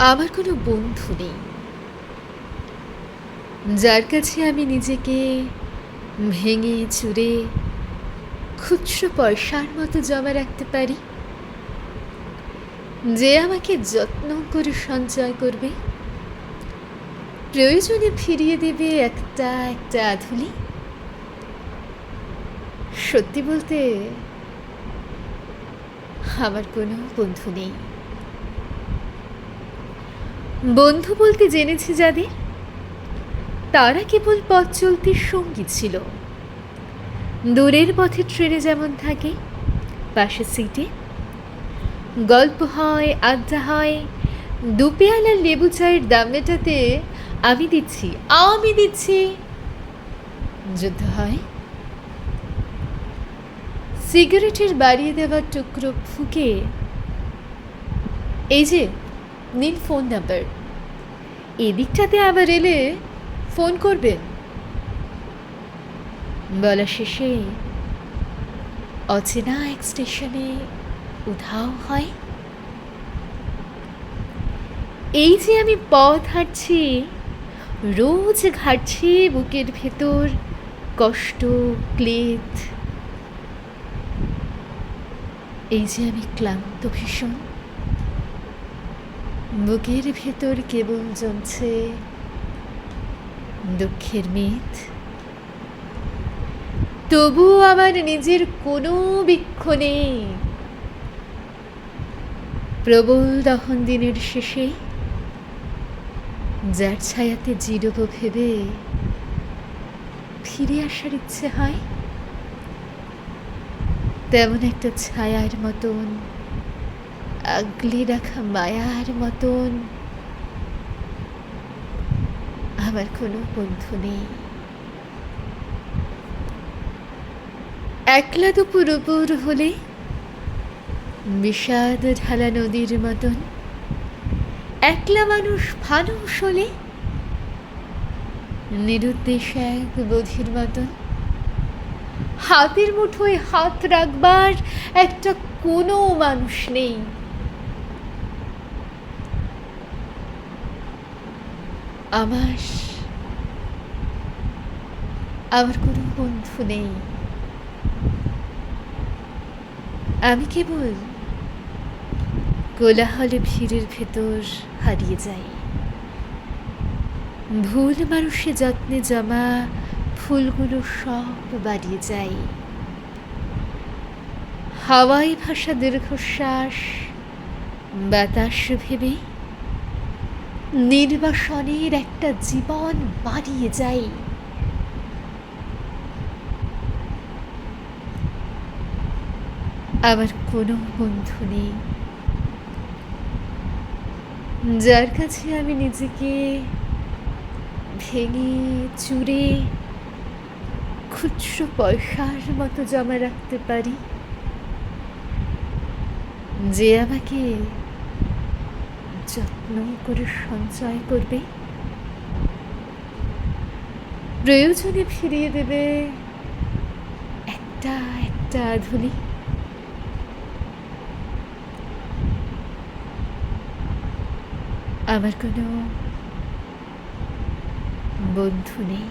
আমার কোনো বন্ধু নেই, যার কাছে আমি নিজেকে ভেঙে চুরে খুচরো পয়সার মতো জমা রাখতে পারি, যে আমাকে যত্ন করে সঞ্চয় করবে, প্রয়োজনে ফিরিয়ে দেবে একটা একটা আধুলি। সত্যি বলতে আমার কোনো বন্ধু নেই। বন্ধু বলতে জেনেছি যাদের, তারা কেবল পথ চলতির সঙ্গী ছিল। দূরের পথে ট্রেনে যেমন থাকে, পাশের সিটে গল্প হয়, আড্ডা হয়, দুপেয়ালা লেবু চায়ের দাম মেটাতে আমি দিচ্ছি, যুদ্ধ হয়। সিগারেটের বাড়িয়ে দেওয়ার টুকরো ফুঁকে, এই যে নিন ফোন নাম্বার, এদিকটাতে আবার এলে ফোন করবেন বলা শেষে অচেনা এক স্টেশনে উধাও হয়। এই যে আমি পথ হাঁটছি, রোজ ঘাটছি বুকের ভেতর কষ্ট, ক্লেদ। এই যে আমি ক্লান্ত ভীষণ, বুকের ভেতর কেবল জমছে দুঃখের মেদ। তবুও আমার নিজের কোনো বৃক্ষ নেই। প্রবল দহন দিনের শেষে যার ছায়াতে জিরব ভেবে ফিরে আসার ইচ্ছে হয়, তেমন একটা ছায়ার মতন, আগলে রাখা মায়ার মতন আমার কোনো বন্ধু নেই। একলা দুপুর উপর হলে বিষাদ ঢালা নদীর মতন, একলা মানুষ ফানুষ হলে নিরুদ্দেশ এক বোধির মতন, হাতের মুঠোয় হাত রাখবার একটা কোনো মানুষ নেই। আমার আমার কোনো বন্ধু নেই। আমি কেবল কোলাহলে ভিড়ের ভেতর হারিয়ে যাই, ভুল মানুষে যত্নে জমা ফুলগুলো সব বাড়িয়ে যাই। হাওয়ায় ভাসা দীর্ঘশ্বাস বাতাস ভেবে নির্বাসনের একটা জীবন বাড়িয়ে যাই। আমার কোনো বন্ধু নেই, যার কাছে আমি নিজেকে ভেঙে চুরে খুচরো পয়সার মতো জমা রাখতে পারি, যে আমাকে যত্ন করে সঞ্চয় করবে, প্রয়োজনে ফিরিয়ে দেবে একটা একটা আধুলি। আমার কোনো বন্ধু নেই।